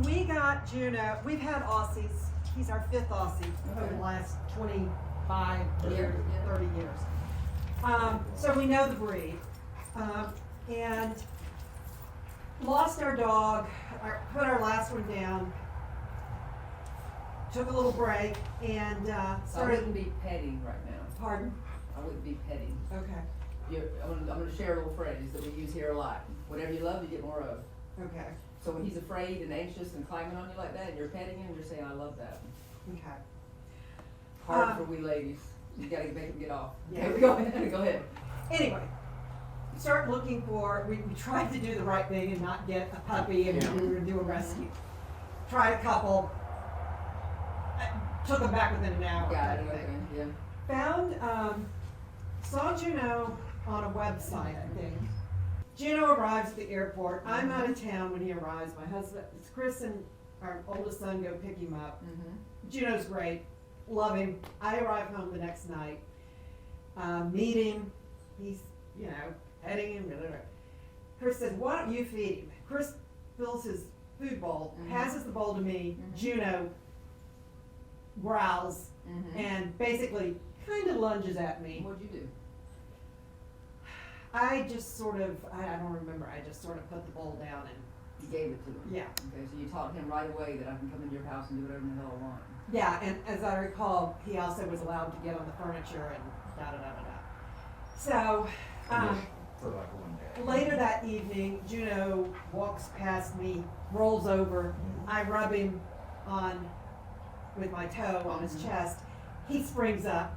We got Juno. We've had Aussies. He's our 5th Aussie over the last 25 years, 30 years. So we know the breed. And lost our dog, put our last one down, took a little break, and I started. wouldn't be petting right now. Pardon? I wouldn't be petting. Okay. I'm gonna share a little phrase that we use here a lot. Whatever you love, you get more of. Okay. So when he's afraid and anxious and climbing on you like that, and you're petting him, you're saying, I love that. Okay. Hard for we ladies. You gotta make him get off. Yeah. Okay, go ahead. Anyway, start looking for, we tried to do the right thing and not get a puppy and we were gonna do a rescue. Tried a couple, took them back within an hour. Got it, okay, yeah. Found, saw Juno on a website, I think. Juno arrives at the airport. I'm out of town when he arrives. My husband, Chris and our oldest son go pick him up. Juno's great. Love him. I arrive home the next night. Meet him. He's, petting him. Blah, blah, blah. Chris says, why don't you feed him? Chris fills his food bowl, passes the bowl to me. Juno growls and basically kind of lunges at me. What'd you do? I just sort of, I don't remember, I just sort of put the bowl down and. You gave it to him? Yeah. Okay, so you taught him right away that I can come into your house and do whatever the hell I want. Yeah, and as I recall, he also was allowed to get on the furniture and da-da-da-da-da. So, For like one day. later that evening, Juno walks past me, rolls over, I rub him with my toe on his chest, he springs up,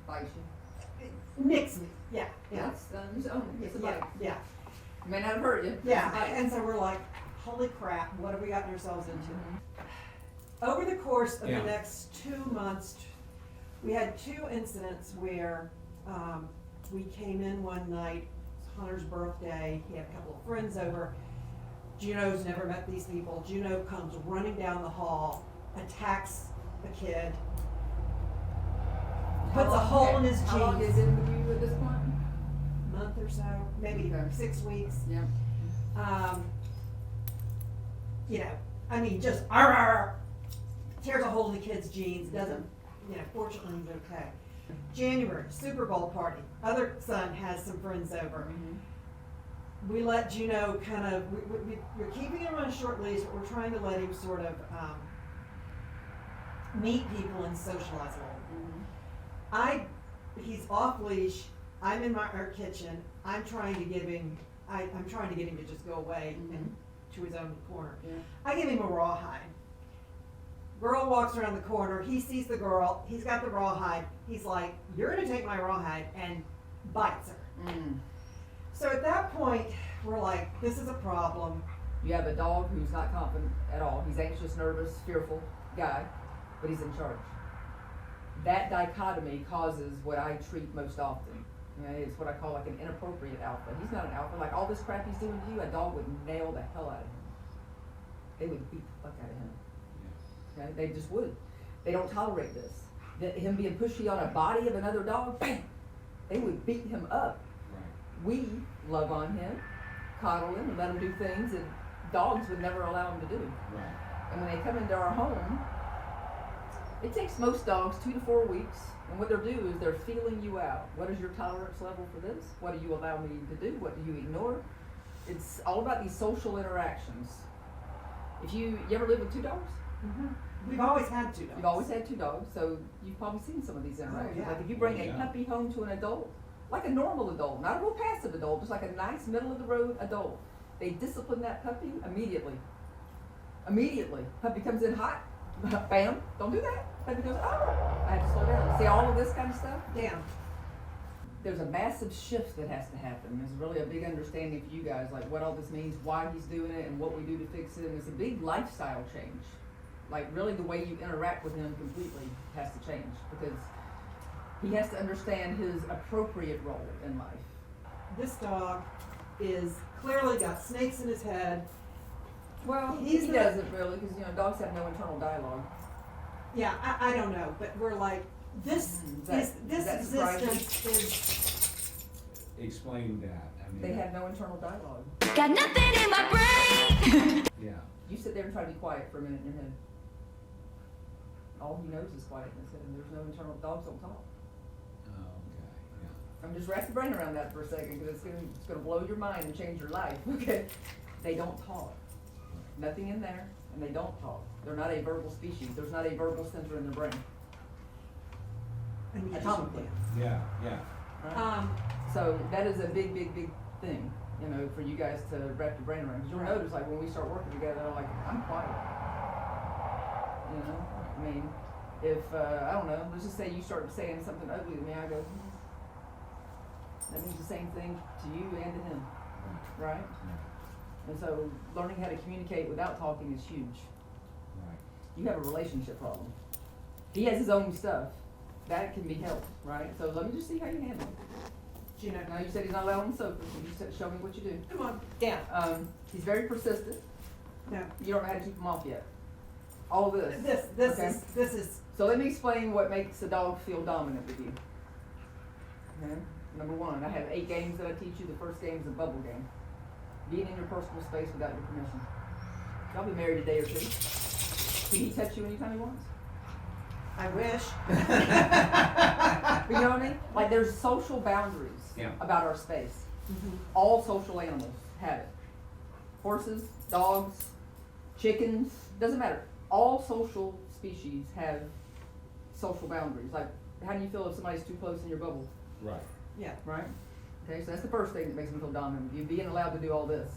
Bite you? nicks me, yeah. Yes, it's a bite. Yeah. May not have hurt you. Yeah, It's a bite. and so we're like, holy crap, what have we gotten ourselves into? Over the course of the next 2 months, we had 2 incidents where we came in one night, it's Hunter's birthday, he had a couple of friends over. Juno's never met these people. Juno comes running down the hall, attacks the kid, puts a hole in his jeans. How long is it with you at this point? Month or so, maybe Okay. 6 weeks. Yeah. Just tears a hole in the kid's jeans, doesn't, fortunately he's okay. January, Super Bowl party, other son has some friends over. We let Juno kind of, we're keeping him on a short leash, but we're trying to let him sort of meet people and socialize a little. He's off leash, I'm in our kitchen, I'm trying to get him to just go away and to his own corner. Yeah. I give him a rawhide. Girl walks around the corner, he sees the girl, he's got the rawhide, he's like, you're gonna take my rawhide, and bites her. So at that point, we're like, this is a problem. You have a dog who's not confident at all. He's anxious, nervous, fearful guy, but he's in charge. That dichotomy causes what I treat most often. It's what I call like an inappropriate alpha. He's not an alpha. Like all this crap he's doing to you, a dog would nail the hell out of him. They would beat the fuck out of him. Okay? They just would. They don't tolerate this. Him being pushy on a body of another dog, bam! They would beat him up. We love on him, coddle him, and let him do things that dogs would never allow him to do. And when they come into our home, it takes most dogs 2 to 4 weeks, and what they'll do is they're feeling you out. What is your tolerance level for this? What do you allow me to do? What do you ignore? It's all about these social interactions. If you ever live with 2 dogs? We've always had 2 dogs. You've always had 2 dogs, so you've probably seen some of these interactions. yeah. Like if you bring a puppy home to an adult, like a normal adult, not a real passive adult, just like a nice middle of the road adult, they discipline that puppy immediately. Immediately. Puppy comes in hot, bam, don't do that. Puppy goes, oh, I have to slow down. See all of this kind of stuff? Damn. There's a massive shift that has to happen. There's really a big understanding for you guys, like what all this means, why he's doing it, and what we do to fix it. And it's a big lifestyle change. Like really the way you interact with him completely has to change because he has to understand his appropriate role in life. This dog is clearly got snakes in his head. Well, he doesn't really because dogs have no internal dialogue. Yeah, I don't know, but we're like, this existence is. Explain that. They have no internal dialogue. Got nothing in my brain. Yeah. You sit sit there and try to be quiet for a minute in your head. All he knows is quietness, and there's no internal, dogs don't talk. Okay, yeah. I'm just wrap your brain around that for a second, because it's gonna blow your mind and change your life, okay? They don't talk. Nothing in there, and they don't talk. They're not a verbal species. There's not a verbal center in their brain. And you just- Atomically. Yeah, yeah. Right? So that is a big, big, big thing, you know, for you guys to wrap your brain around. Because you'll Right. notice, like, when we start working together, like, I'm quiet. You know? I mean, if, I don't know, let's just say you start saying something ugly to me, I go, that means the same thing to you and to him, right? Yeah. And so learning how to communicate without talking is huge. Right. You have a relationship problem. He has his own stuff. That can be helped, right? So let me just see how you handle it. Juno, Now you said he's not allowed on the sofa, so you said, show me what you do. come on, down. He's very persistent. No, You don't know how to keep him off yet. All of this. this is, So let me explain what makes a dog feel dominant with you. Okay? Number one, I have 8 games that I teach you. The first game is a bubble game. Being in your personal space without your permission. Y'all be married a day or 2. Can he touch you anytime he wants? I wish. You know what I mean? Like there's social boundaries Yeah. about our space. Mhm. All social animals have it. Horses, dogs, chickens, doesn't matter. All social species have social boundaries. Like, how do you feel if somebody's too close in your bubble, Right. Yeah. right? Okay, so that's the first thing that makes him feel dominant with you, being allowed to do all this.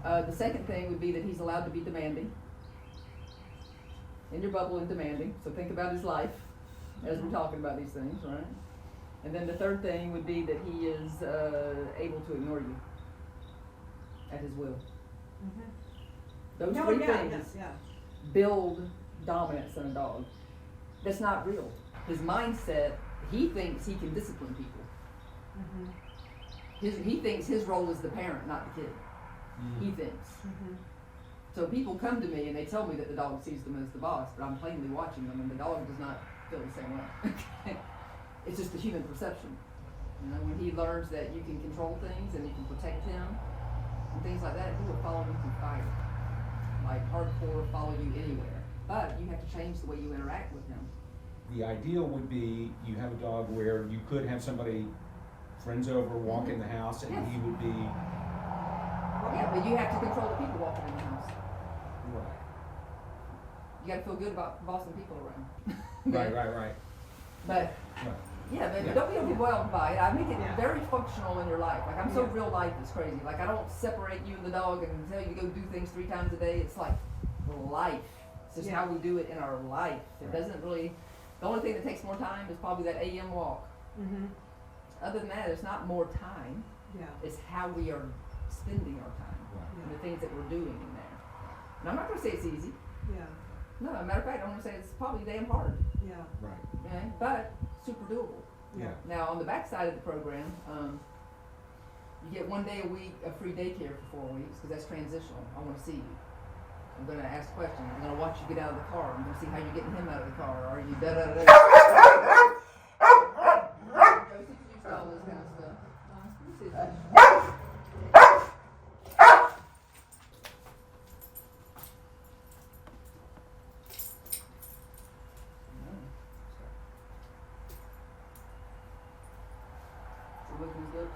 The second thing would be that he's allowed to be demanding. In your bubble and demanding, so think about his life as we're talking about these things, right? And then the third thing would be that he is able to ignore you at his will. Mhm. Those No, 3 yeah, things yeah. build dominance in a dog. That's not real. His mindset, he thinks he can discipline people. Mhm. He thinks his role is the parent, not the kid. Mm. He thinks. Mhm. So people come to me and they tell me that the dog sees them as the boss, but I'm plainly watching them and the dog does not feel the same way. It's just the human perception. You know, when he learns that you can control things and you can protect him and things like that, he will follow you through fire. Like hardcore, follow you anywhere. But you have to change the way you interact with him. The ideal would be you have a dog where you could have somebody, friends over, walk in the house, and Yes. he would be. Yeah, but you have to control the people walking in the house. Right. You gotta feel good about bossing people around. Right. But Right. yeah, but Yeah. don't be overwhelmed by it. I make it Yeah. very functional in your life. Like I'm so Yeah. real life is crazy. Like I don't separate you and the dog and tell you to go do things 3 times a day. It's like life. It's just Yeah. how we do it in our life. It Right. doesn't really. The only thing that takes more time is probably that AM walk. Mhm. Other than that, it's not more time. Yeah. It's how we are spending our time Right. and the things that we're doing in there. And I'm not gonna say it's easy. Yeah. No, as a matter of fact, I'm gonna say it's probably damn hard. Yeah. Right. Okay? But super doable. Yeah. Now, on the back side of the program, you get 1 day a week of free daycare for 4 weeks because that's transitional. I want to see you. I'm going to ask questions. I'm going to watch you get out of the car. I'm going to see how you're getting him out of the car. Are you da da da da? All this kind of stuff. Let me see this. So looking good.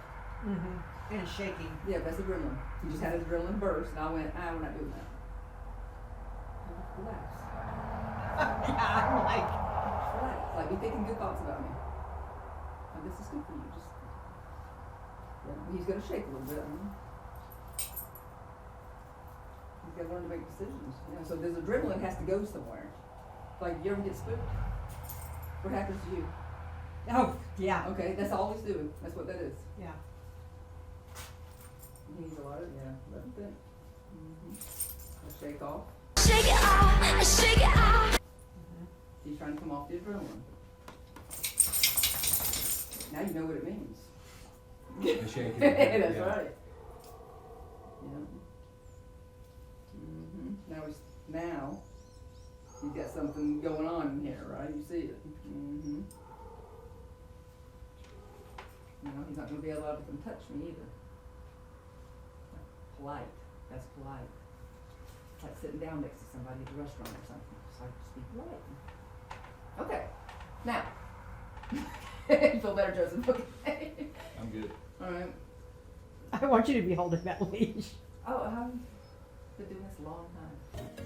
Mhm. And shaking. Yeah, that's adrenaline. He just had an adrenaline burst, and I went, we're not doing that. Relax. I'm like, Relax. Like, be thinking good thoughts about me. And this is good for you. Just, yeah, he's gonna shake a little bit. He's gotta learn to make decisions. You know, so this adrenaline has to go somewhere. Like, you ever get spooked? What happens to you? oh, yeah. Okay, that's all he's doing. That's what that is. Yeah. He needs a lot of, let him think. Let's shake off. Shake it off, shake it off. He's trying to come off the adrenaline. Now you know what it means. The shaking. That's Yeah. right. Yeah. Now he's got something going on in here, right? You see it. You know, he's not going to be allowed to come touch me either. Polite. That's polite. like sitting down next to somebody at the restaurant or something. Just like, just be polite. Okay, now. You feel better, Joseph? Okay. I'm good. All right. I want you to be holding that leash. Oh, I've been doing this a long time.